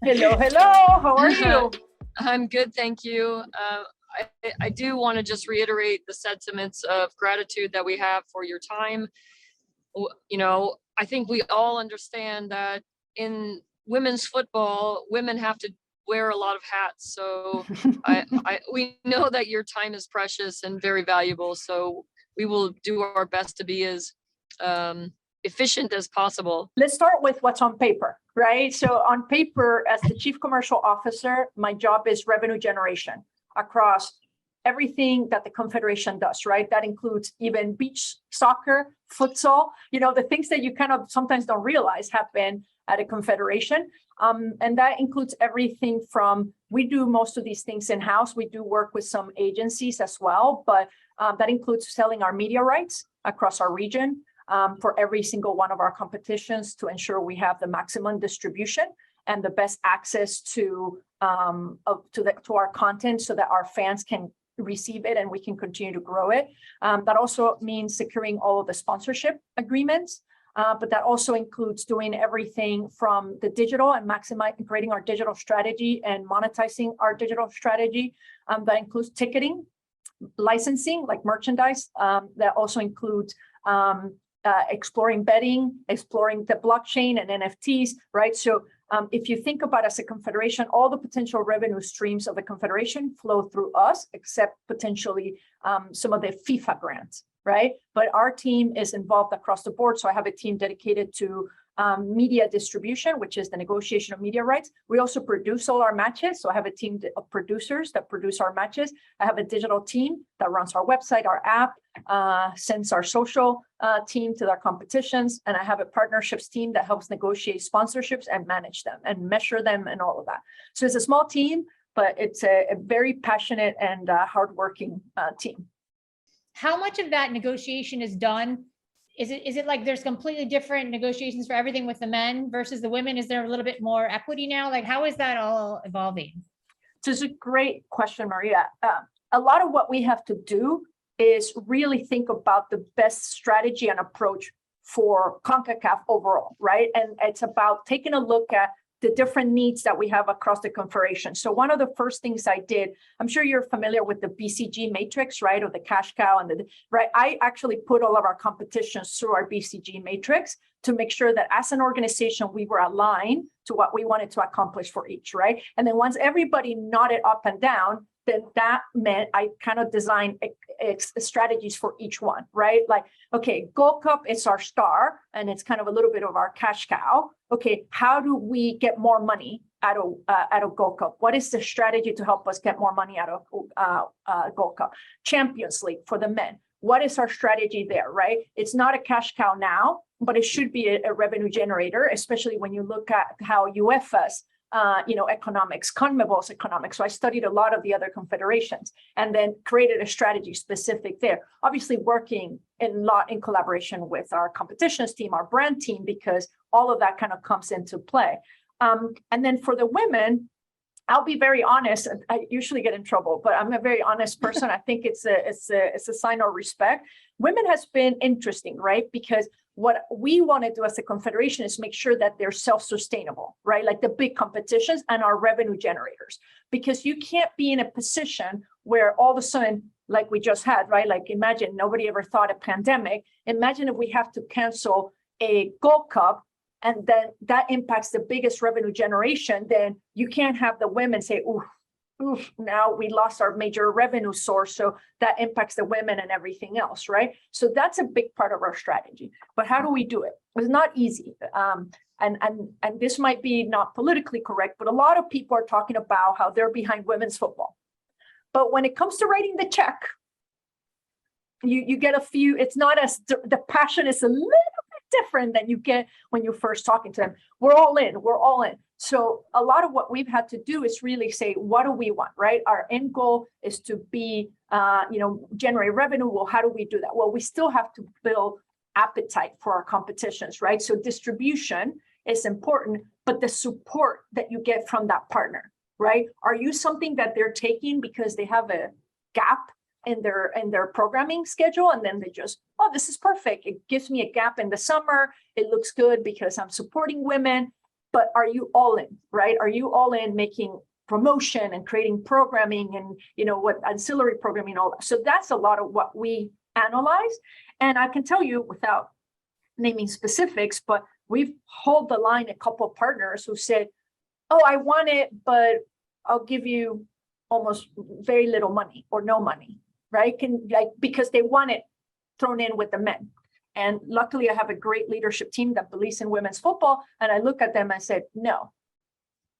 Hello, hello. How are you? I'm good, thank you. I do want to just reiterate the sentiments of gratitude that we have for your time. You know, I think we all understand that in women's football, women have to wear a lot of hats. So we know that your time is precious and very valuable. So we will do our best to be as efficient as possible. Let's start with what's on paper, right? So on paper, as the Chief Commercial Officer, my job is revenue generation across everything that the Confederation does, right? That includes even beach soccer, futsal, the things that you kind of sometimes don't realize happen at a Confederation. And that includes everything from, we do most of these things in-house. We do work with some agencies as well, but that includes selling our media rights across our region for every single one of our competitions to ensure we have the maximum distribution and the best access to our content so that our fans can receive it and we can continue to grow it. That also means securing all of the sponsorship agreements, but that also includes doing everything from the digital and creating our digital strategy and monetizing our digital strategy. That includes ticketing, licensing, like merchandise. That also includes exploring betting, exploring the blockchain and NFTs, right? So if you think about as a confederation, all the potential revenue streams of the confederation flow through us, except potentially some of the FIFA grants, right? But our team is involved across the board. So I have a team dedicated to media distribution, which is the negotiation of media rights. We also produce all our matches. So I have a team of producers that produce our matches. I have a digital team that runs our website, our app, sends our social team to their competitions. And I have a partnerships team that helps negotiate sponsorships and manage them and measure them and all of that. So it's a small team, but it's a very passionate and hardworking team. How much of that negotiation is done? Is it like there's completely different negotiations for everything with the men versus the women? Is there a little bit more equity now? Like, how is that all evolving? So it's a great question, Maria. A lot of what we have to do is really think about the best strategy and approach for CONCACAF overall, right? And it's about taking a look at the different needs that we have across the confederation. So one of the first things I did, I'm sure you're familiar with the BCG matrix, right? Or the cash cow right? I actually put all of our competitions through our BCG matrix to make sure that as an organization, we were aligned to what we wanted to accomplish for each, right? And then once everybody nodded up and down, then that meant I kind of designed strategies for each one, right? Like, okay, Gold Cup is our star, and it's kind of a little bit of our cash cow. Okay, how do we get more money out of Gold Cup? What is the strategy to help us get more money out of Gold Cup? Champions League for the men. What is our strategy there, right? It's not a cash cow now, but it should be a revenue generator, especially when you look at how UEFA's economics, CONMEBOL's economics. So I studied a lot of the other confederations and then created a strategy specific there. Obviously working a lot in collaboration with our competitions team, our brand team, because all of that kind of comes into play. And then for the women, I'll be very honest. I usually get in trouble, but I'm a very honest person. I think it's a sign of respect. Women has been interesting, right? Because what we want to do as a confederation is make sure that they're self-sustainable, right? Like the big competitions and our revenue generators, because you can't be in a position where all of a sudden, like we just had, right? Like imagine nobody ever thought a pandemic. Imagine if we have to cancel a Gold Cup and then that impacts the biggest revenue generation, then you can't have the women say, oof, now we lost our major revenue source. So that impacts the women and everything else, right? So that's a big part of our strategy. But how do we do it? It's not easy. And this might be not politically correct, but a lot of people are talking about how they're behind women's football. But when it comes to writing the check, you get a few, it's not as, the passion is a little bit different than you get when you're first talking to them. We're all in. So a lot of what we've had to do is really say, what do we want, right? Our end goal is to be, generate revenue. Well, how do we do that? Well, we still have to build appetite for our competitions, right? So distribution is important, but the support that you get from that partner, right? Are you something that they're taking because they have a gap in their programming schedule, and then they just, oh, this is perfect. It gives me a gap in the summer. It looks good because I'm supporting women. but are you all in, right? Are you all in making promotion and creating programming and, what ancillary programming, all that. So that's a lot of what we analyze. And I can tell you without naming specifics, but we've held the line a couple of partners who said, oh, I want it, but I'll give you almost very little money or no money, right? Because they want it thrown in with the men. And luckily I have a great leadership team that believes in women's football. And I look at them and said, no,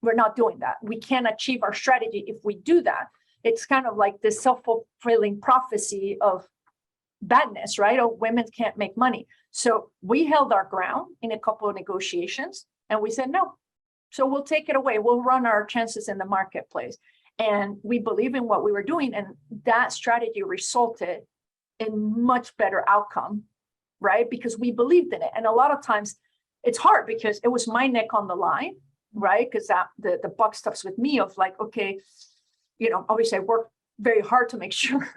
we're not doing that. We can't achieve our strategy if we do that. It's kind of like this self-fulfilling prophecy of badness, right? Oh, women can't make money. So we held our ground in a couple of negotiations and we said, no. So we'll take it away. We'll run our chances in the marketplace. And we believe in what we were doing. And that strategy resulted in much better outcome, right? Because we believed in it. And a lot of times it's hard because it was my neck on the line, right? Because the buck stops with me of like, okay, obviously I worked very hard to make sure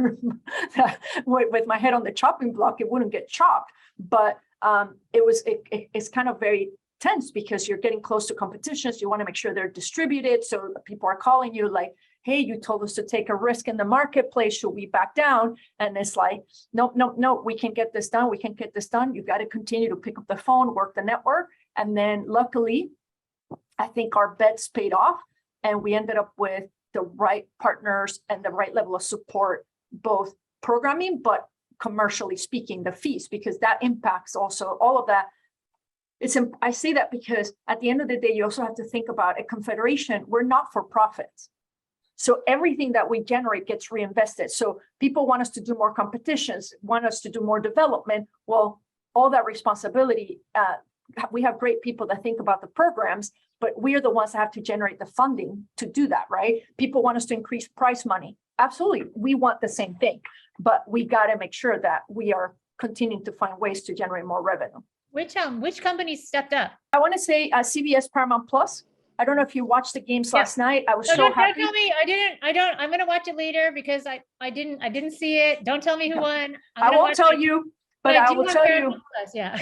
that with my head on the chopping block, it wouldn't get chopped. But it's kind of very tense because you're getting close to competitions. You want to make sure they're distributed. So people are calling you like, hey, you told us to take a risk in the marketplace. Should we back down? And it's like, no, we can get this done. We can get this done. You've got to continue to pick up the phone, work the network. And then luckily, I think our bets paid off and we ended up with the right partners and the right level of support, both programming, but commercially speaking, the fees, because that impacts also all of that. I say that because at the end of the day, you also have to think about a confederation. We're not for profits. So everything that we generate gets reinvested. So people want us to do more competitions, want us to do more development. Well, all that responsibility, we have great people that think about the programs, but we are the ones that have to generate the funding to do that, right? People want us to increase prize money. Absolutely. We want the same thing, but we got to make sure that we are continuing to find ways to generate more revenue. Which companies stepped up? I want to say CBS Paramount Plus. I don't know if you watched the games last night. I was so happy. Don't tell me. I don't. I'm going to watch it later because I didn't see it. Don't tell me who won. I won't tell you, but I will tell you. Yeah.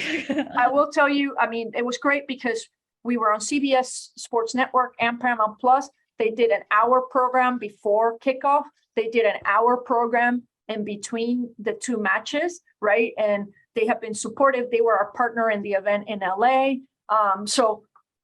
I will tell you. I mean, it was great because we were on CBS Sports Network and Paramount Plus. They did an hour program before kickoff. They did an hour program in between the two matches, right? And they have been supportive. They were our partner in the event in LA. So,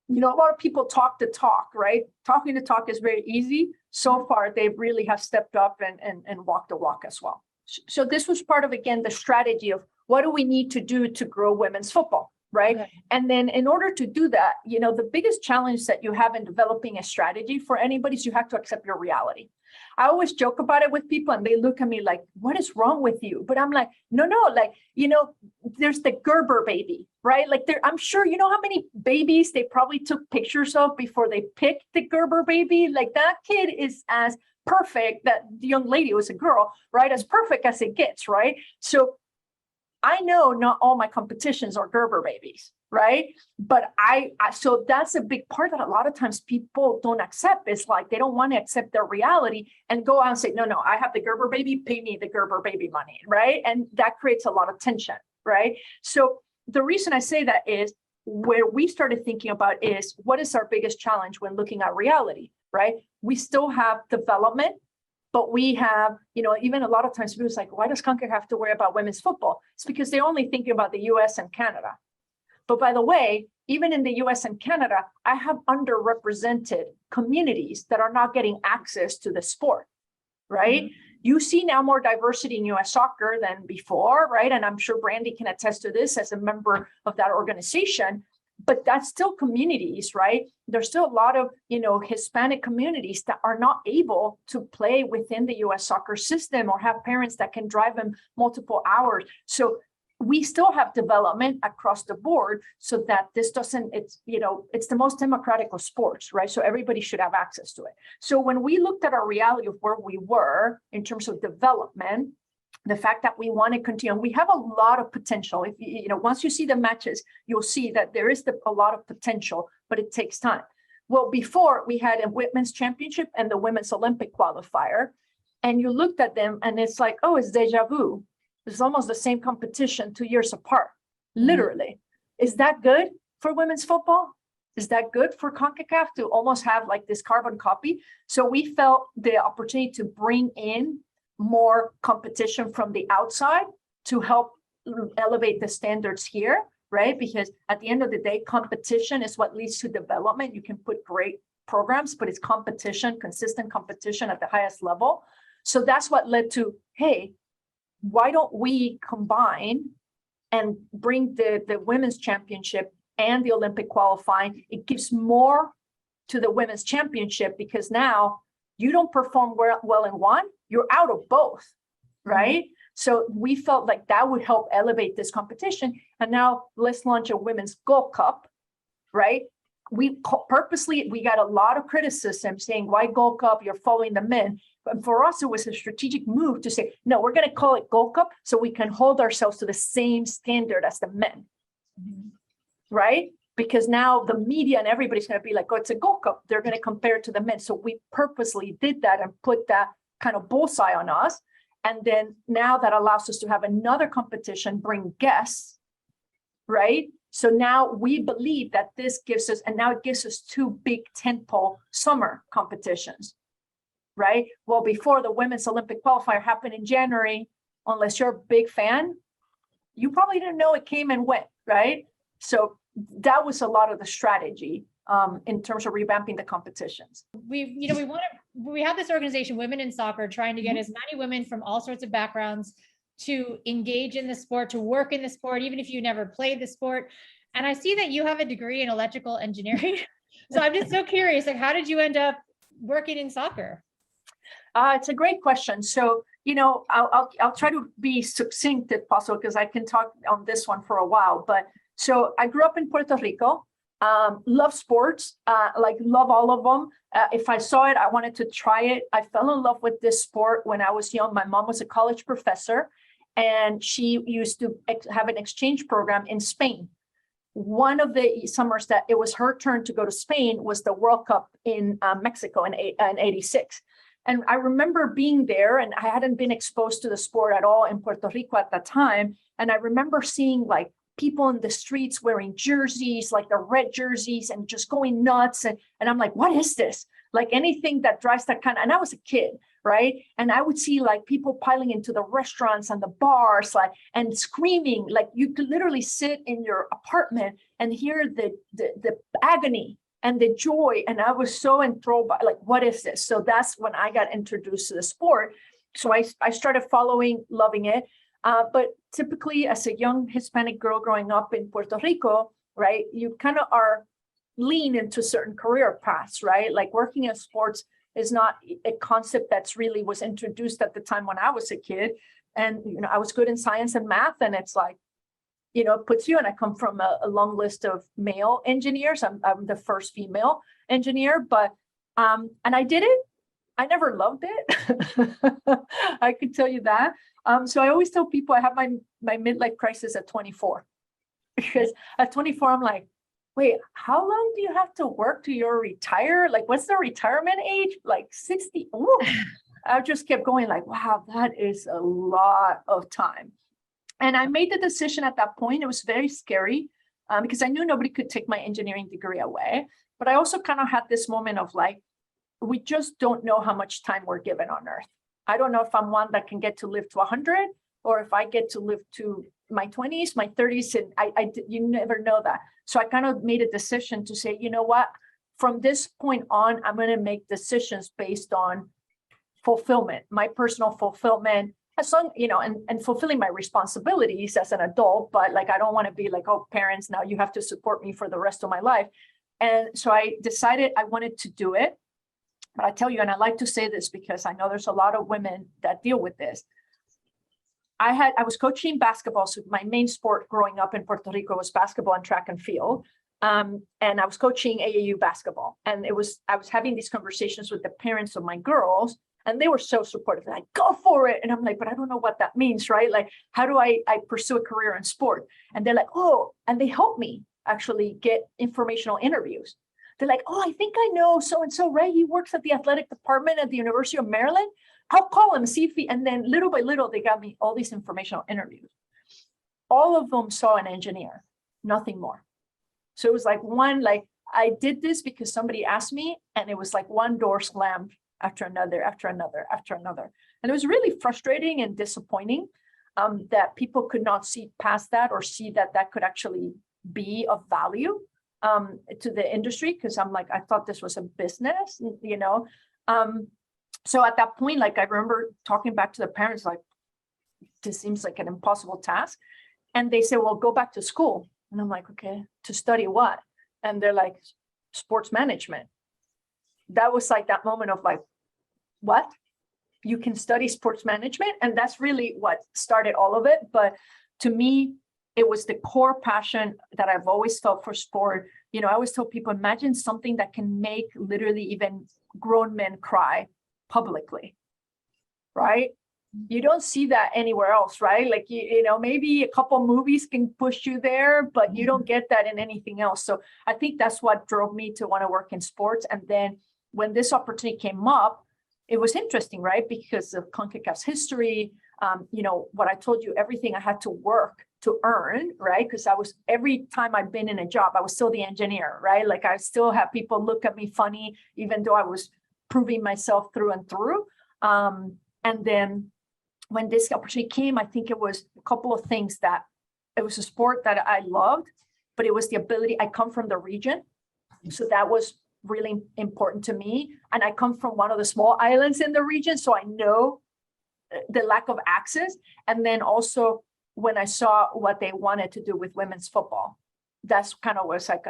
a lot of people talk the talk, right? Talking the talk is very easy. So far, they really have stepped up and walked the walk as well. So this was part of, again, the strategy of what do we need to do to grow women's football, right? Okay. And then in order to do that, the biggest challenge that you have in developing a strategy for anybody is you have to accept your reality. I always joke about it with people and they look at me like, what is wrong with you? But I'm like, no, like, there's the Gerber baby, right? Like I'm sure, how many babies they probably took pictures of before they picked the Gerber baby? Like that kid is as perfect, that the young lady was a girl, right? As perfect as it gets, right? So I know not all my competitions are Gerber babies, right? But so that's a big part that a lot of times people don't accept. It's like they don't want to accept their reality and go out and say, no, I have the Gerber baby, pay me the Gerber baby money, right? And that creates a lot of tension, right? So the reason I say that is where we started thinking about is what is our biggest challenge when looking at reality, right? We still have development. But we have, even a lot of times people are like, why does CONCACAF have to worry about women's football? It's because they're only thinking about the US and Canada. But by the way, even in the US and Canada, I have underrepresented communities that are not getting access to the sport, right? Mm-hmm. You see now more diversity in US soccer than before, right? And I'm sure Brandi can attest to this as a member of that organization. But that's still communities, right? There's still a lot of, Hispanic communities that are not able to play within the US soccer system or have parents that can drive them multiple hours. So we still have development across the board so that this doesn't, it's the most democratic of sports, right? So everybody should have access to it. So when we looked at our reality of where we were in terms of development, the fact that we want to continue, we have a lot of potential. If once you see the matches, you'll see that there is a lot of potential, but it takes time. Well, before we had a women's championship and the women's Olympic qualifier, and you looked at them and it's like, oh, it's deja vu. It's almost the same competition 2 years apart, literally. Is that good for women's football? Is that good for CONCACAF to almost have like this carbon copy? So we felt the opportunity to bring in more competition from the outside to help elevate the standards here, right? Because at the end of the day, competition is what leads to development. You can put great programs, but it's competition, consistent competition at the highest level. So that's what led to, hey, why don't we combine and bring the women's championship and the Olympic qualifying? It gives more to the women's championship because now you don't perform well in one, you're out of both, right? So we felt like that would help elevate this competition. And now let's launch a women's Gold Cup, right? We got a lot of criticism saying, why Gold Cup? You're following the men. But for us, it was a strategic move to say, no, we're going to call it Gold Cup so we can hold ourselves to the same standard as the men, right? Because now the media and everybody's going to be like, oh, it's a Gold Cup. They're going to compare it to the men. So we purposely did that and put that kind of bullseye on us. And then now that allows us to have another competition, bring guests, right? So now we believe that this gives us, and now it gives us two big tentpole summer competitions, right? Well, before the women's Olympic qualifier happened in January, unless you're a big fan, you probably didn't know it came and went, right? So that was a lot of the strategy in terms of revamping the competitions. We have this organization, Women in Soccer, trying to get as many women from all sorts of backgrounds to engage in the sport, to work in the sport, even if you never played the sport. And I see that you have a degree in electrical engineering. So I'm just so curious, like, how did you end up working in soccer? It's a great question. So, I'll try to be succinct if possible, because I can talk on this one for a while. But so I grew up in Puerto Rico, love sports, love all of them. If I saw it, I wanted to try it. I fell in love with this sport when I was young. My mom was a college professor, and she used to have an exchange program in Spain. One of the summers that it was her turn to go to Spain was the World Cup in Mexico in '86. And I remember being there, and I hadn't been exposed to the sport at all in Puerto Rico at that time. And I remember seeing like people in the streets wearing jerseys, like the red jerseys, and just going nuts. And I'm like, what is this? Like anything that drives that kind of, and I was a kid, right? And I would see like people piling into the restaurants and the bars, like, and screaming, like you could literally sit in your apartment and hear the agony and the joy. And I was so enthralled by like, what is this? So that's when I got introduced to the sport. So I started following, loving it. But typically as a young Hispanic girl growing up in Puerto Rico, right, you kind of are lean into certain career paths, right? Like working in sports is not a concept that's really was introduced at the time when I was a kid. And, I was good in science and math, and it's like, it puts you, and I come from a long list of male engineers. I'm the first female engineer, but, and I did it. I never loved it. I could tell you that. So I always tell people I have my midlife crisis at 24, because at 24, I'm like, wait, how long do you have to work till you're retire? Like, what's the retirement age? Like 60. Ooh. I just kept going like, wow, that is a lot of time. And I made the decision at that point. It was very scary because I knew nobody could take my engineering degree away. But I also kind of had this moment of like, we just don't know how much time we're given on Earth. I don't know if I'm one that can get to live to 100, or if I get to live to my 20s, my 30s, and you never know that. So I kind of made a decision to say, you know what, from this point on, I'm going to make decisions based on fulfillment, my personal fulfillment, as long, and fulfilling my responsibilities as an adult. But like, I don't want to be like, oh, parents, now you have to support me for the rest of my life. And so I decided I wanted to do it. But I tell you, and I like to say this because I know there's a lot of women that deal with this. I was coaching basketball. So my main sport growing up in Puerto Rico was basketball and track and field. And I was coaching AAU basketball. And I was having these conversations with the parents of my girls, and they were so supportive. Like, go for it. And I'm like, but I don't know what that means, right? Like, how do I pursue a career in sport? And they're like, oh, and they helped me actually get informational interviews. They're like, oh, I think I know so-and-so, right? He works at the athletic department at the University of Maryland. I'll call him, see if he, and then little by little, they got me all these informational interviews. All of them saw an engineer, nothing more. So it was like one, like, I did this because somebody asked me, and it was like one door slammed after another, after another, after another. And it was really frustrating and disappointing that people could not see past that or see that that could actually be of value to the industry. Because I'm like, I thought this was a business, you know. So at that point, like I remember talking back to the parents, like, this seems like an impossible task. And they say, well, go back to school. And I'm like, okay, to study what? And they're like, sports management. That was like that moment of like, what? You can study sports management? And that's really what started all of it. But to me, it was the core passion that I've always felt for sport. You know, I always tell people, imagine something that can make literally even grown men cry publicly, right? You don't see that anywhere else, right? Like, you know, maybe a couple movies can push you there, but you don't get that in anything else. So I think that's what drove me to want to work in sports. And then when this opportunity came up, it was interesting, right? Because of CONCACAF's history, you know, what I told you, everything I had to work to earn, right? Because I was, every time I'd been in a job, I was still the engineer, right? Like I still have people look at me funny, even though I was proving myself through and through. And then when this opportunity came, I think it was a couple of things that it was a sport that I loved, but it was the ability, I come from the region. So that was really important to me. And I come from one of the small islands in the region. So I know the lack of access. And then also when I saw what they wanted to do with women's football, that's kind of was like,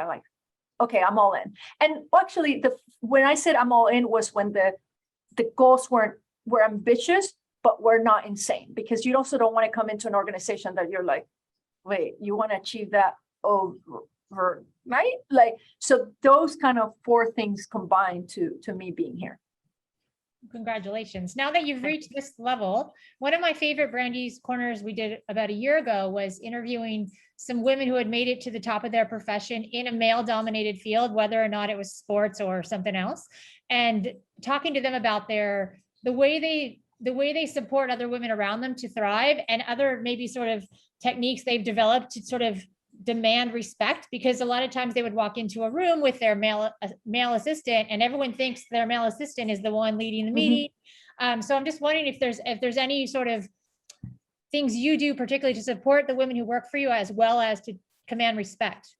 okay, I'm all in. And actually when I said I'm all in was when the goals were ambitious, but we're not insane, because you also don't want to come into an organization that you're like, wait, you want to achieve that over, right? Like, so those kind of four things combined to me being here. Congratulations. Now that you've reached this level, one of my favorite Brandi's Corners we did about a year ago was interviewing some women who had made it to the top of their profession in a male-dominated field, whether or not it was sports or something else, and talking to them about the way they support other women around them to thrive, and other maybe sort of techniques they've developed to sort of demand respect, because a lot of times they would walk into a room with their male assistant and everyone thinks their male assistant is the one leading the meeting. So I'm just wondering if there's any sort of things you do particularly to support the women who work for you, as well as to command respect.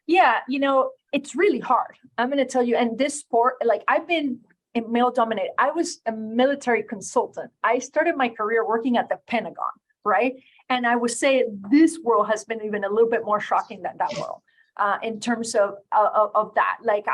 Yeah, you know, it's really hard. I'm going to tell you, and this sport, like I've been in male dominated. I was a military consultant. I started my career working at the Pentagon, right? And I would say this world has been even a little bit more shocking than that world in terms of that. Like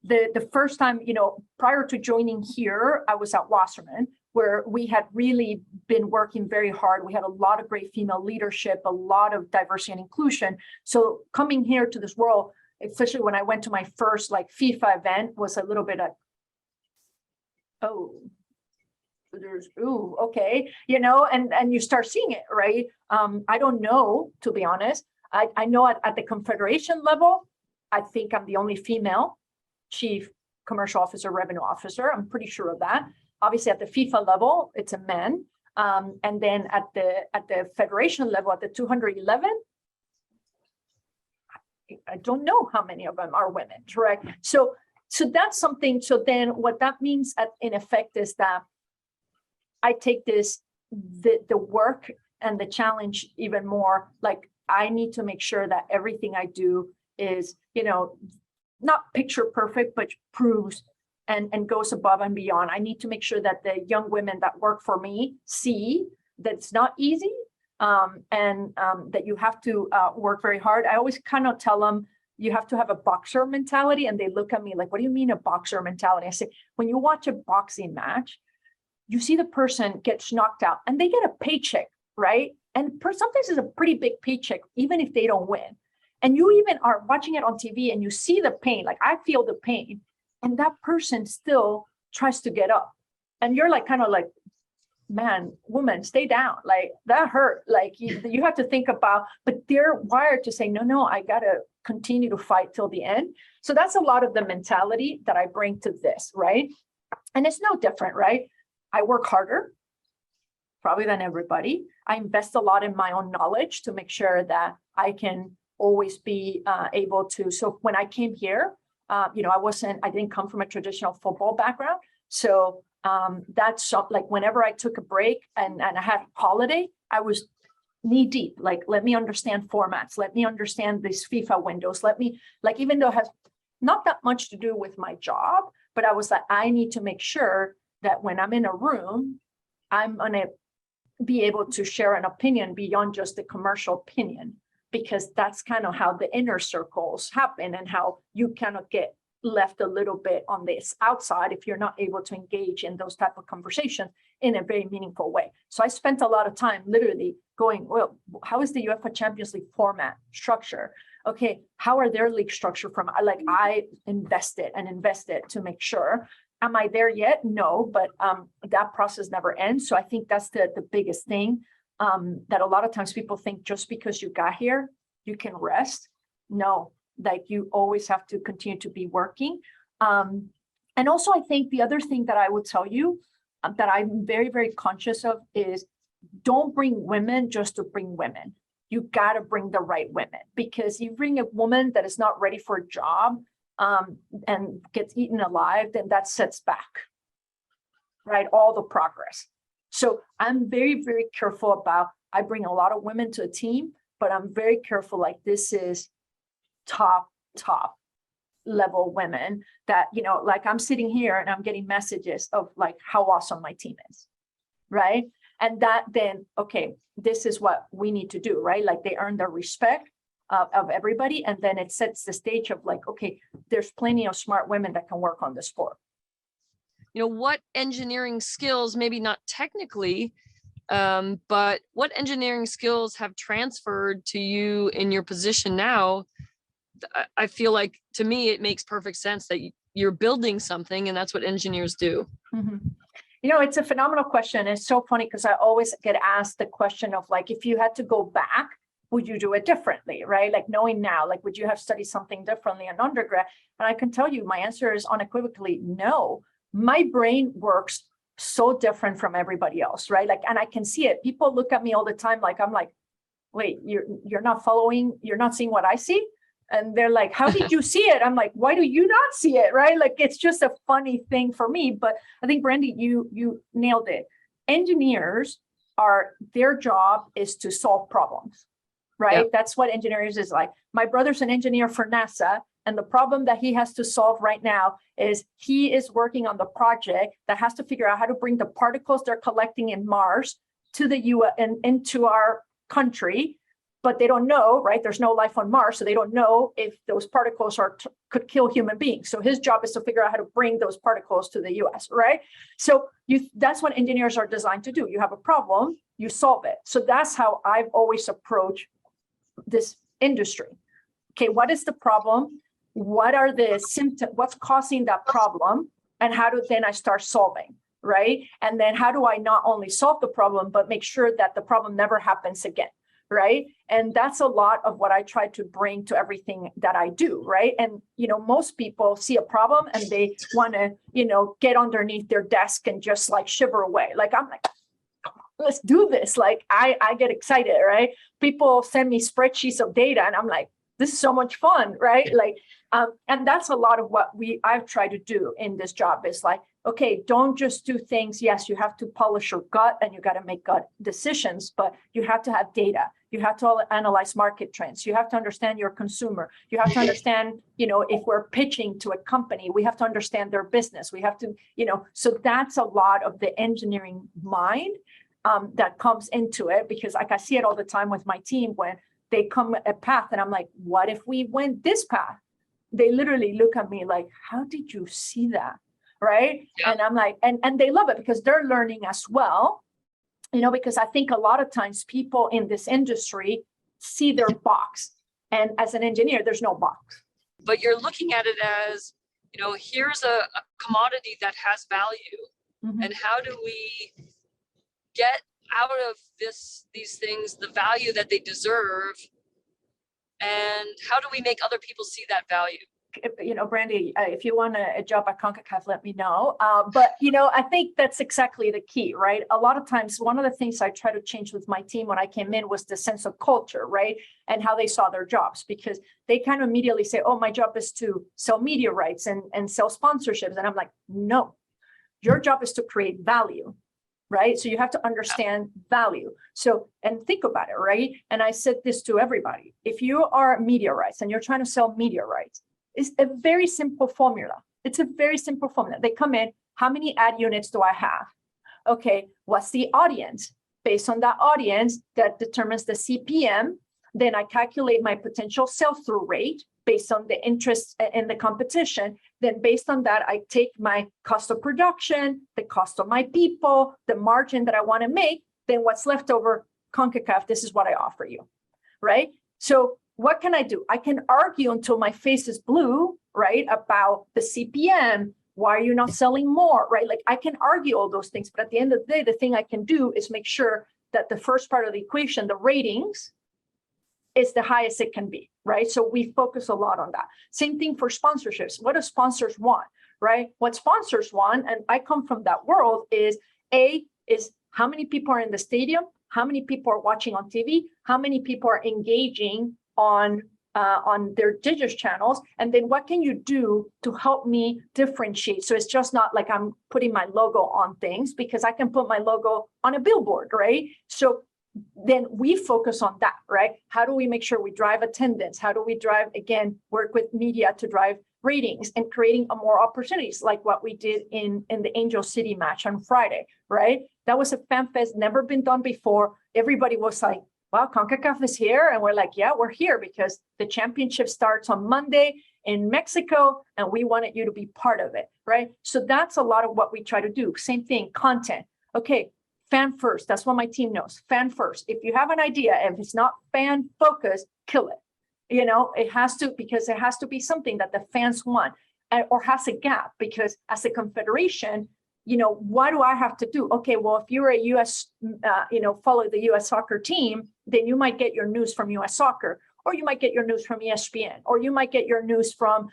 the first time, you know, prior to joining here, I was at Wasserman, where we had really been working very hard. We had a lot of great female leadership, a lot of diversity and inclusion. So coming here to this world, especially when I went to my first like FIFA event, was a little bit of, oh, there's, ooh, okay, you know, and you start seeing it, right? I don't know, to be honest. I know at the Confederation level, I think I'm the only female Chief Commercial Officer, Revenue Officer. I'm pretty sure of that. Obviously, at the FIFA level, it's a man. And then at the Federation level, at the 211, I don't know how many of them are women, right? So that's something. So then what that means in effect is that I take the work and the challenge even more, like I need to make sure that everything I do is, you know, not picture perfect, but proves and goes above and beyond. I need to make sure that the young women that work for me see that it's not easy, and that you have to work very hard. I always kind of tell them, you have to have a boxer mentality, and they look at me like, what do you mean a boxer mentality? I say, when you watch a boxing match, you see the person gets knocked out and they get a paycheck, right? And sometimes it's a pretty big paycheck, even if they don't win. And you even are watching it on TV and you see the pain, like I feel the pain, and that person still tries to get up. And you're like, kind of like, man, woman, stay down. Like that hurt. Like you have to think about, but they're wired to say, no, I got to continue to fight till the end. So that's a lot of the mentality that I bring to this, right? And it's no different, right? I work harder, probably than everybody. I invest a lot in my own knowledge to make sure that I can always be able to. So when I came here, I didn't come from a traditional football background. So that's like whenever I took a break and I had a holiday, I was knee deep. Like, let me understand formats. Let me understand these FIFA windows. Let me, like, even though it has not that much to do with my job, but I was like, I need to make sure that when I'm in a room, I'm going to be able to share an opinion beyond just the commercial opinion, because that's kind of how the inner circles happen and how you kind of get left a little bit on this outside if you're not able to engage in those type of conversations in a very meaningful way. So I spent a lot of time literally going, well, how is the UEFA Champions League format structure? Okay, how are their league structure from? Like, I invested to make sure. Am I there yet? No, but that process never ends. So I think that's the biggest thing, that a lot of times people think just because you got here, you can rest. No, like you always have to continue to be working. And also, I think the other thing that I would tell you that I'm very, very conscious of is don't bring women just to bring women. You got to bring the right women, because you bring a woman that is not ready for a job and gets eaten alive, then that sets back, right, all the progress. So I'm very, very careful about, I bring a lot of women to a team, but I'm very careful, like this is top level women that, like I'm sitting here and I'm getting messages of like how awesome my team is, right? And that then, okay, this is what we need to do, right? Like they earn the respect of everybody. And then it sets the stage of like, okay, there's plenty of smart women that can work on the sport. What engineering skills, maybe not technically, but what engineering skills have transferred to you in your position now? I feel like, to me, it makes perfect sense that you're building something, and that's what engineers do. Mm-hmm. It's a phenomenal question. It's so funny because I always get asked the question of like, if you had to go back, would you do it differently, right? Like knowing now, like, would you have studied something differently in undergrad? And I can tell you, my answer is unequivocally no. My brain works so different from everybody else, right? Like, and I can see it. People look at me all the time, like, I'm like, wait, you're not following, you're not seeing what I see? And they're like, how did you see it? I'm like, why do you not see it? Right? Like, it's just a funny thing for me. But I think, Brandi, you nailed it. Engineers their job is to solve problems, right? Yep. That's what engineers is like. My brother's an engineer for NASA. And the problem that he has to solve right now is he is working on the project that has to figure out how to bring the particles they're collecting in Mars to the US and into our country. But they don't know, right? There's no life on Mars, so they don't know if those particles could kill human beings. So his job is to figure out how to bring those particles to the US, right? So that's what engineers are designed to do. You have a problem, you solve it. So that's how I've always approached this industry. Okay, what is the problem? What are the symptoms? What's causing that problem? And how do then I start solving, right? And then how do I not only solve the problem, but make sure that the problem never happens again? Right. And that's a lot of what I try to bring to everything that I do. Right. And, most people see a problem and they want to, get underneath their desk and just like shiver away. Like, I'm like, let's do this. Like, I get excited. Right. People send me spreadsheets of data and I'm like, this is so much fun. Right. Like, and that's a lot of what I've tried to do in this job is like, okay, don't just do things. Yes, you have to polish your gut and you got to make gut decisions, but you have to have data. You have to analyze market trends. You have to understand your consumer. You have to understand, if we're pitching to a company, we have to understand their business. We have to, so that's a lot of the engineering mind that comes into it, because like I see it all the time with my team when they come a path and I'm like, what if we went this path? They literally look at me like, how did you see that? Right. Yeah. And I'm like, and they love it because they're learning as well, because I think a lot of times people in this industry see their box. And as an engineer, there's no box. But you're looking at it as, here's a commodity that has value. Mm-hmm. And how do we get out of these things the value that they deserve? And how do we make other people see that value? Brandi, if you want a job at CONCACAF, let me know. But, I think that's exactly the key, right? A lot of times, one of the things I try to change with my team when I came in was the sense of culture, right? And how they saw their jobs, because they kind of immediately say, oh, my job is to sell media rights and sell sponsorships. And I'm like, no, your job is to create value. Right. So you have to understand value. So, and think about it, right? And I said this to everybody. If you are media rights and you're trying to sell media rights, it's a very simple formula. It's a very simple formula. They come in, how many ad units do I have? Okay, what's the audience? Based on that audience, that determines the CPM. Then I calculate my potential sell-through rate based on the interest in the competition. Then based on that, I take my cost of production, the cost of my people, the margin that I want to make. Then what's left over, CONCACAF, this is what I offer you, right? So what can I do? I can argue until my face is blue, right? About the CPM. Why are you not selling more, right? Like I can argue all those things, but at the end of the day, the thing I can do is make sure that the first part of the equation, the ratings, is the highest it can be, right? So we focus a lot on that. Same thing for sponsorships. What do sponsors want, right? What sponsors want, and I come from that world, is how many people are in the stadium, how many people are watching on TV, how many people are engaging on their digital channels, and then what can you do to help me differentiate? So it's just not like I'm putting my logo on things, because I can put my logo on a billboard, right? So then we focus on that, right? How do we make sure we drive attendance? How do we drive, again, work with media to drive ratings and creating more opportunities like what we did in the Angel City match on Friday, right? That was a fan fest, never been done before. Everybody was like, wow, CONCACAF is here. And we're like, yeah, we're here because the championship starts on Monday in Mexico and we wanted you to be part of it, right? So that's a lot of what we try to do. Same thing, content. Okay, fan first. That's what my team knows. Fan first. If you have an idea, if it's not fan focused, kill it. It has to, because it has to be something that the fans want, or has a gap, because as a confederation, what do I have to do? Okay, well, if you're a US, follow the US soccer team, then you might get your news from US soccer, or you might get your news from ESPN, or you might get your news from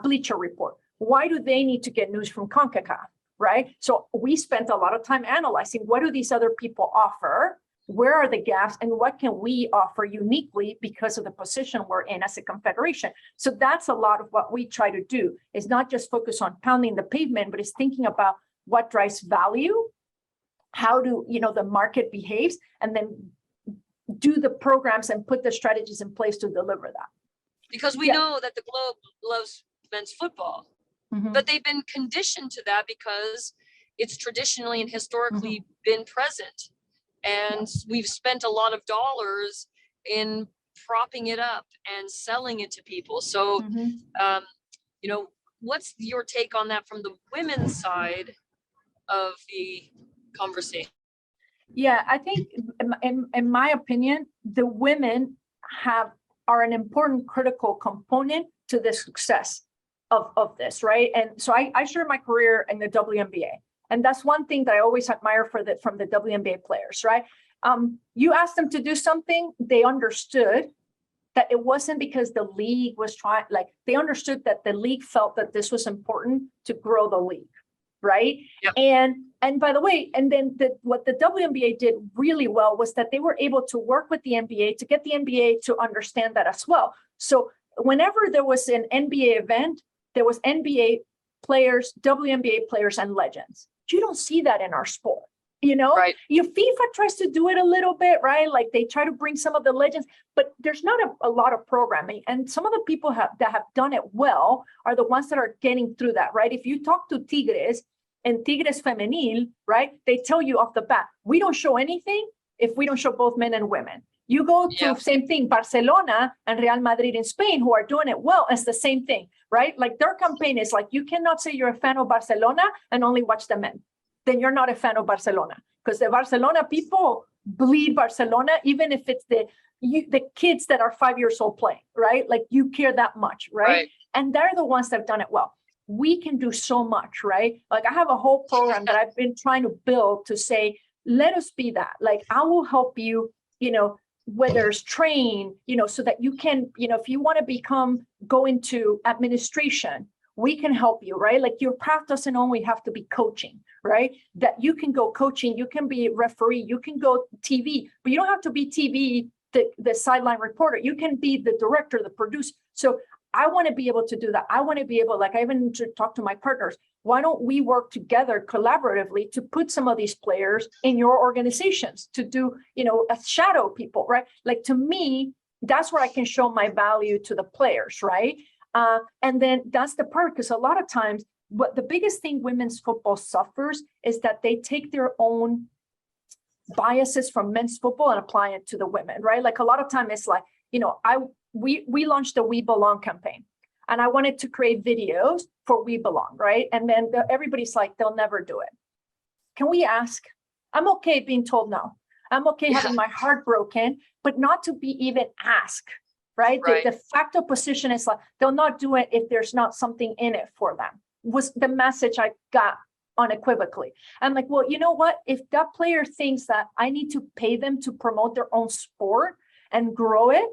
Bleacher Report. Why do they need to get news from CONCACAF? Right? So we spent a lot of time analyzing, what do these other people offer? Where are the gaps, and what can we offer uniquely because of the position we're in as a confederation? So that's a lot of what we try to do, is not just focus on pounding the pavement, but it's thinking about what drives value, how do the market behaves, and then do the programs and put the strategies in place to deliver that. Because we know that the globe loves men's football. Mm-hmm. But they've been conditioned to that because it's traditionally and historically been present. And we've spent a lot of dollars in propping it up and selling it to people. So, what's your take on that from the women's side of the conversation? Yeah, I think in my opinion, the women are an important critical component to the success of this, right? And so I started my career in the WNBA, and that's one thing that I always admire from the WNBA players, right? You asked them to do something, they understood that it wasn't because the league was trying, like they understood that the league felt that this was important to grow the league, right? Yep. And by the way, and then what the WNBA did really well was that they were able to work with the NBA to get the NBA to understand that as well. So whenever there was an NBA event, there was NBA players, WNBA players, and legends. You don't see that in our sport, Right. FIFA tries to do it a little bit, right? Like they try to bring some of the legends, but there's not a lot of programming. And some of the people that have done it well are the ones that are getting through that, right? If you talk to Tigres and Tigres Femenil, right? They tell you off the bat, we don't show anything if we don't show both men and women. You go to same thing, Barcelona and Real Madrid in Spain, who are doing it well. It's the same thing, right? Like their campaign is like, you cannot say you're a fan of Barcelona and only watch the men. Then you're not a fan of Barcelona, because the Barcelona people bleed Barcelona, even if it's the kids that are 5 years old playing, right? Like you care that much, right? And they're the ones that have done it well. We can do so much, right? Like I have a whole program that I've been trying to build to say, let us be that. Like I will help you, whether it's train, so that you can, if you want to go into administration, we can help you, right? Like your path doesn't only have to be coaching, right? That you can go coaching, you can be referee, you can go TV, but you don't have to be TV, the sideline reporter. You can be the director, the producer. So I want to be able to do that. I want to be able, like I even talk to my partners, why don't we work together collaboratively to put some of these players in your organizations to do, a shadow people, right? Like to me, that's where I can show my value to the players, right? And then that's the part, because a lot of times, what the biggest thing women's football suffers is that they take their own biases from men's football and apply it to the women, right? Like a lot of time it's like, we launched the We Belong campaign, and I wanted to create videos for We Belong, right? And then everybody's like, they'll never do it. Can we ask? I'm okay being told no. I'm okay having my heart broken, but not to be even asked, right? Right. The facto position is like, they'll not do it if there's not something in it for them, was the message I got unequivocally. I'm like, well, you know what? If that player thinks that I need to pay them to promote their own sport and grow it,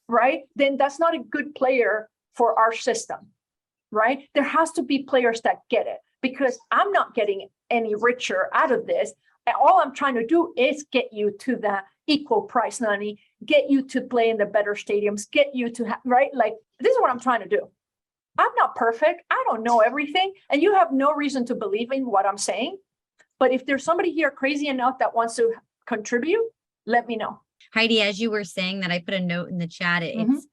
right? Then that's not a good player for our system, right? There has to be players that get it, because I'm not getting any richer out of this. And all I'm trying to do is get you to the equal price money, get you to play in the better stadiums, get you to, right? Like, this is what I'm trying to do. I'm not perfect. I don't know everything. And you have no reason to believe in what I'm saying. But if there's somebody here crazy enough that wants to contribute, let me know. Heidi, as you were saying that, I put a note in the chat. It's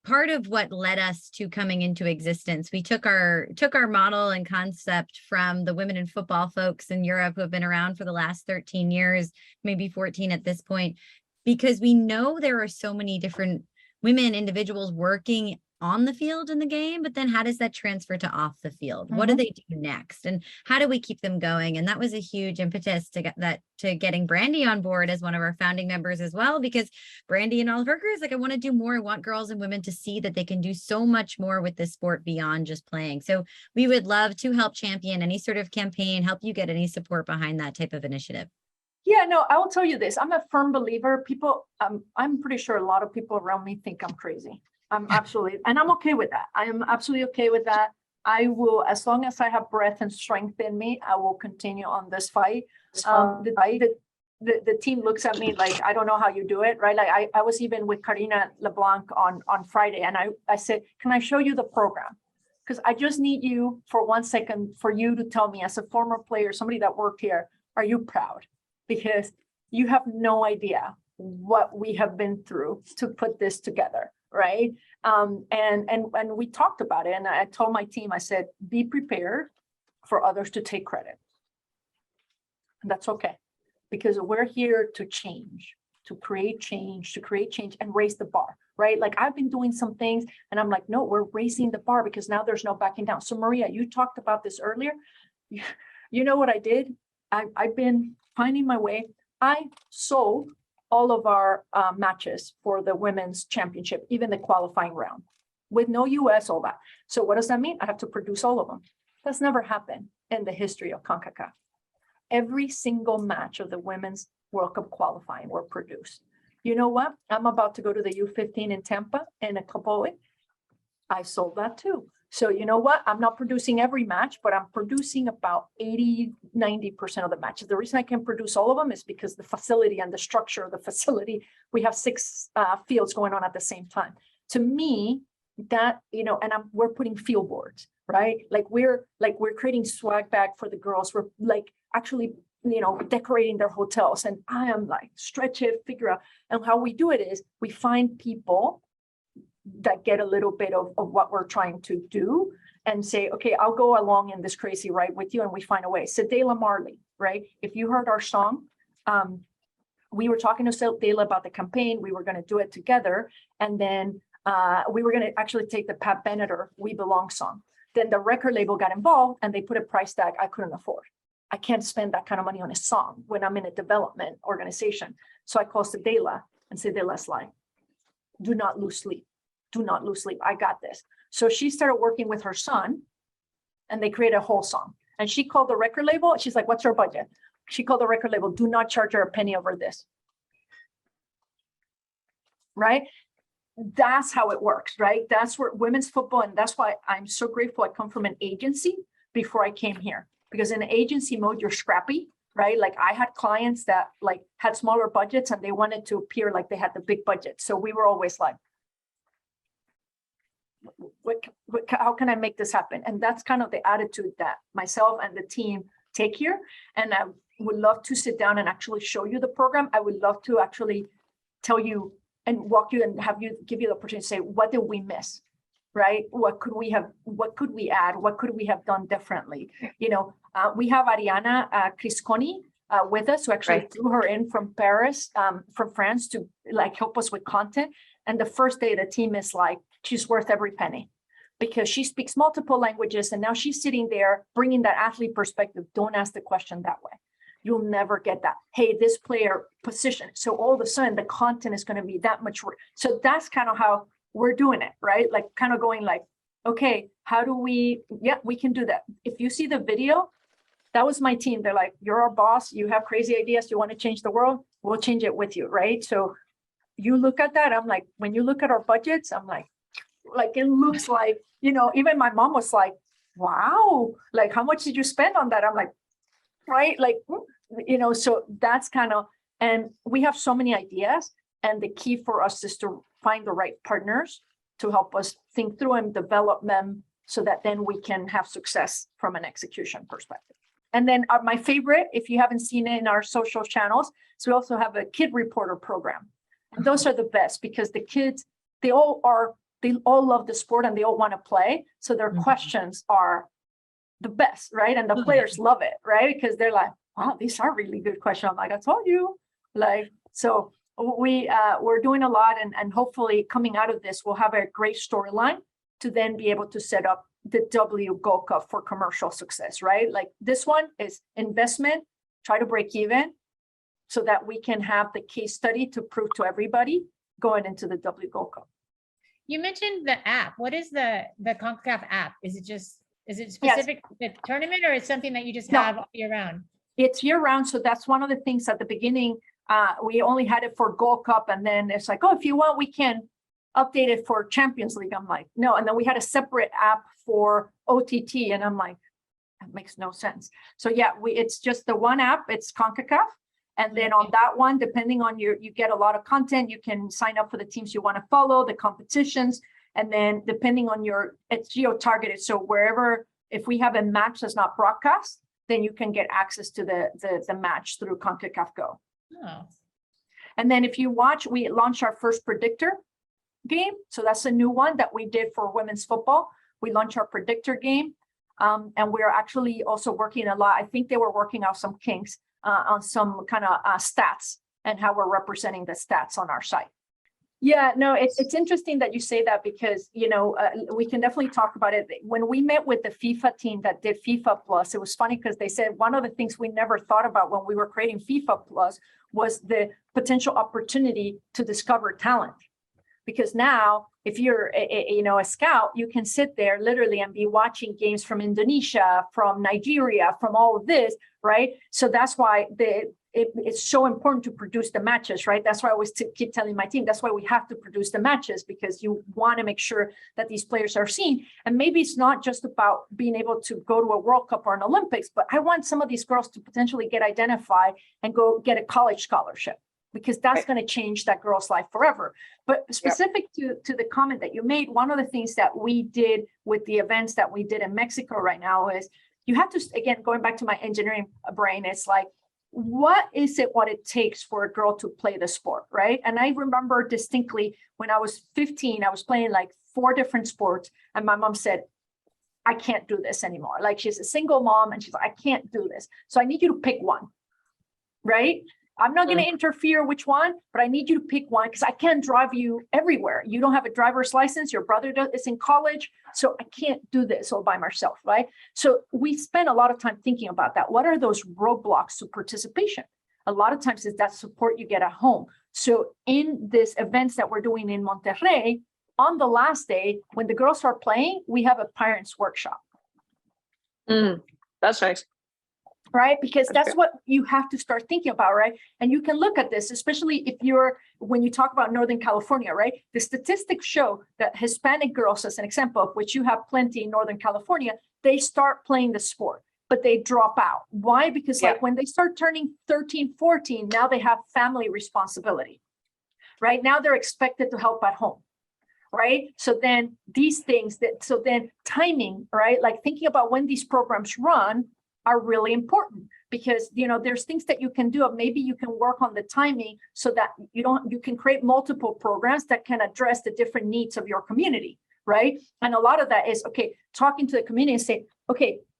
part of what led us to coming into existence. We took our model and concept from the women in football folks in Europe who have been around for the last 13 years, maybe 14 at this point, because we know there are so many different women, individuals working on the field in the game, but then how does that transfer to off the field? What do they do next? And how do we keep them going? And that was a huge impetus to getting Brandi on board as one of our founding members as well, because Brandi and all of her crew is like, I want to do more. I want girls and women to see that they can do so much more with this sport beyond just playing. So we would love to help champion any sort of campaign, help you get any support behind that type of initiative. Yeah, no, I will tell you this. I'm a firm believer. People, I'm pretty sure a lot of people around me think I'm crazy. I'm absolutely, and I'm okay with that. I am absolutely okay with that. I will, as long as I have breath and strength in me, I will continue on this fight. The team looks at me like, I don't know how you do it, right? Like I was even with Karina LeBlanc on Friday, and I said, can I show you the program? Because I just need you for 1 second for you to tell me, as a former player, somebody that worked here, are you proud? Because you have no idea what we have been through to put this together. Right. And we talked about it. And I told my team, I said, be prepared for others to take credit. And that's okay. Because we're here to change, to create change and raise the bar. Right. Like I've been doing some things and I'm like, no, we're raising the bar because now there's no backing down. So Maria, you talked about this earlier. You know what I did? I've been finding my way. I sold all of our matches for the women's championship, even the qualifying round, with no US, all that. So what does that mean? I have to produce all of them. That's never happened in the history of CONCACAF. Every single match of the women's World Cup qualifying were produced. You know what? I'm about to go to the U15 in Tampa in a couple of weeks. I sold that too. So you know what? I'm not producing every match, but I'm producing about 80-90% of the matches. The reason I can produce all of them is because the facility and the structure of the facility, we have 6 fields going on at the same time. To me, that, and we're putting field boards, right? We're creating swag bag for the girls. We're like actually, decorating their hotels. And I am like, stretch it, figure out. And how we do it is we find people that get a little bit of what we're trying to do and say, okay, I'll go along in this crazy ride with you. And we find a way. Sedela Marley, right? If you heard our song, we were talking to Sedela about the campaign. We were going to do it together. And then we were going to actually take the Pat Benatar We Belong song. Then the record label got involved and they put a price tag I couldn't afford. I can't spend that kind of money on a song when I'm in a development organization. So I called Sedela and Sedela's like, do not lose sleep. Do not lose sleep. I got this. So she started working with her son and they created a whole song. And she called the record label. She's like, what's your budget? She called the record label. Do not charge her a penny over this. right? That's how it works, right? That's where women's football, and that's why I'm so grateful I come from an agency before I came here, because in agency mode, you're scrappy, right? Like I had clients that like had smaller budgets and they wanted to appear like they had the big budget. So we were always like, how can I make this happen? And that's kind of the attitude that myself and the team take here. And I would love to sit down and actually show you the program. I would love to actually tell you and walk you and give you the opportunity to say, what did we miss? Right? What could we add? What could we have done differently? You know, we have Ariana Crisconi with us, who actually flew her in from Paris, from France, to like help us with content. And the first day, the team is like, she's worth every penny, because she speaks multiple languages. And now she's sitting there bringing that athlete perspective. Don't ask the question that way. You'll never get that. Hey, this player position. So all of a sudden the content is going to be that much work. So that's kind of how we're doing it, right? Like kind of going like, okay, how do we, we can do that. If you see the video, that was my team. They're like, you're our boss. You have crazy ideas. You want to change the world? We'll change it with you, right? So you look at that. I'm like, when you look at our budgets, I'm like it looks like, you know, even my mom was like, wow, like how much did you spend on that? I'm like, right? Like, you know, so that's kind of, and we have so many ideas, and the key for us is to find the right partners to help us think through and develop them so that then we can have success from an execution perspective. And then my favorite, if you haven't seen it in our social channels, so we also have a kid reporter program. And those are the best, because the kids, they all love the sport and they all want to play. So their questions are the best, right? And the players love it, right? Because they're like, wow, these are really good questions. I'm like, I told you. Like, so we're doing a lot, and hopefully coming out of this, we'll have a great storyline to then be able to set up the W Gold Cup for commercial success, right? Like this one is investment, try to break even so that we can have the case study to prove to everybody going into the W Gold Cup. You mentioned the app. What is the CONCACAF app? Is it specific to the tournament, or is it something that you just have all year round? It's year round. So that's one of the things at the beginning, we only had it for Gold Cup, and then it's like, oh, if you want, we can update it for Champions League. I'm like, no. And then we had a separate app for OTT, and I'm like, that makes no sense. So yeah, it's just the one app. It's CONCACAF. And then on that one, depending on you get a lot of content. You can sign up for the teams you want to follow, the competitions. And then depending on it's geo-targeted. So wherever, if we have a match that's not broadcast, then you can get access to the match through CONCACAF Go. Oh. And then if you watch, we launched our first predictor game. So that's a new one that we did for women's football. We launched our predictor game. And we're actually also working a lot. I think they were working out some kinks on some kind of stats and how we're representing the stats on our site. Yeah, no, it's interesting that you say that, because, you know, we can definitely talk about it. When we met with the FIFA team that did FIFA Plus, it was funny because they said one of the things we never thought about when we were creating FIFA Plus was the potential opportunity to discover talent. Because now, if you're a scout, you can sit there literally and be watching games from Indonesia, from Nigeria, from all of this, right? So that's why it's so important to produce the matches, right? That's why I always keep telling my team, that's why we have to produce the matches, because you want to make sure that these players are seen. And maybe it's not just about being able to go to a World Cup or an Olympics, but I want some of these girls to potentially get identified and go get a college scholarship, because that's going to change that girl's life forever. But specific to the comment that you made, one of the things that we did with the events that we did in Mexico right now is you have to, again, going back to my engineering brain, it's like, what it takes for a girl to play the sport, right? And I remember distinctly when I was 15, I was playing like 4 different sports, and my mom said, I can't do this anymore. Like, she's a single mom, and she's like, I can't do this. So I need you to pick one, right? I'm not going to interfere which one, but I need you to pick one, because I can't drive you everywhere. You don't have a driver's license. Your brother is in college. So I can't do this all by myself, right? So we spend a lot of time thinking about that. What are those roadblocks to participation? A lot of times it's that support you get at home. So in this events that we're doing in Monterrey, on the last day, when the girls are playing, we have a parents workshop. That's nice. right? Because that's what you have to start thinking about, right? And you can look at this, especially if when you talk about Northern California, right? The statistics show that Hispanic girls, as an example, of which you have plenty in Northern California, they start playing the sport, but they drop out. Why? Because like when they start turning 13, 14, now they have family responsibility, right? Now they're expected to help at home. Right. So then these things timing, right? Like thinking about when these programs run are really important because, there's things that you can do. Maybe you can work on the timing so that you can create multiple programs that can address the different needs of your community. Right. And a lot of that is, talking to the community and saying,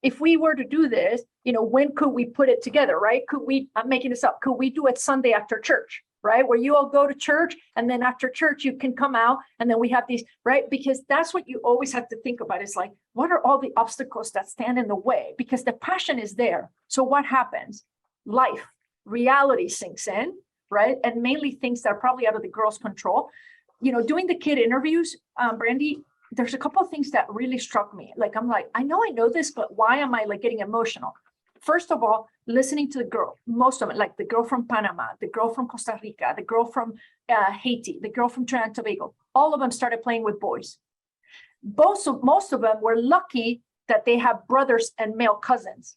if we were to do this, when could we put it together? Right. I'm making this up. Could we do it Sunday after church? Right? Where you all go to church and then after church, you can come out and then we have these, right? Because that's what you always have to think about is like, what are all the obstacles that stand in the way? Because the passion is there. So what happens? Life, reality sinks in, right? And mainly things that are probably out of the girls' control. Doing the kid interviews, Brandi, there's a couple of things that really struck me. Like, I'm like, I know this, but why am I like getting emotional? First of all, listening to the girl, most of them, like the girl from Panama, the girl from Costa Rica, the girl from Haiti, the girl from Trinidad and Tobago, all of them started playing with boys. Most of them were lucky that they have brothers and male cousins.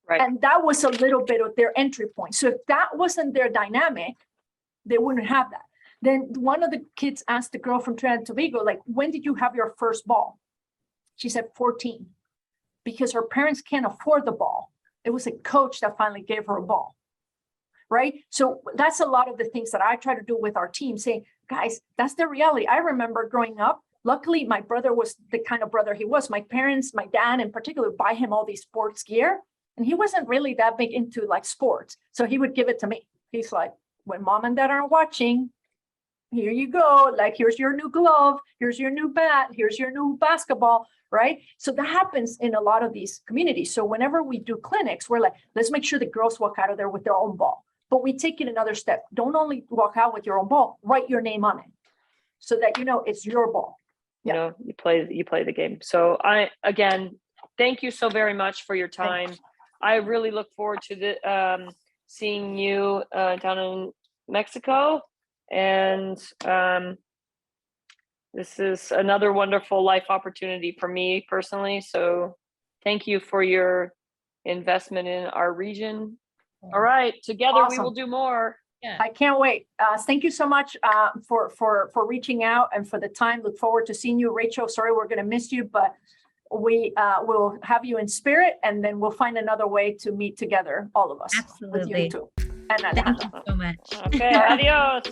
Right. And that was a little bit of their entry point. So if that wasn't their dynamic, they wouldn't have that. Then one of the kids asked the girl from Trinidad and Tobago, like, when did you have your first ball? She said 14. Because her parents can't afford the ball. It was a coach that finally gave her a ball, right? So that's a lot of the things that I try to do with our team, saying, guys, that's the reality. I remember growing up, luckily my brother was the kind of brother he was. My parents, my dad in particular, buy him all these sports gear, and he wasn't really that big into like sports. So he would give it to me. He's like, when mom and dad aren't watching, here you go. Like, here's your new glove. Here's your new bat. Here's your new basketball. Right. So that happens in a lot of these communities. So whenever we do clinics, we're like, let's make sure the girls walk out of there with their own ball. But we take it another step. Don't only walk out with your own ball, write your name on it so that it's your ball. You play the game. So again, thank you so very much for your time. I really look forward to seeing you down in Mexico. And this is another wonderful life opportunity for me personally. So thank you for your investment in our region. All right. Together we will do more. Yeah. I can't wait. Thank you so much for reaching out and for the time. Look forward to seeing you, Rachel. Sorry, we're going to miss you, but we will have you in spirit, and then we'll find another way to meet together, all of us. Absolutely. With you too. And Thank you so much. Okay. Adios.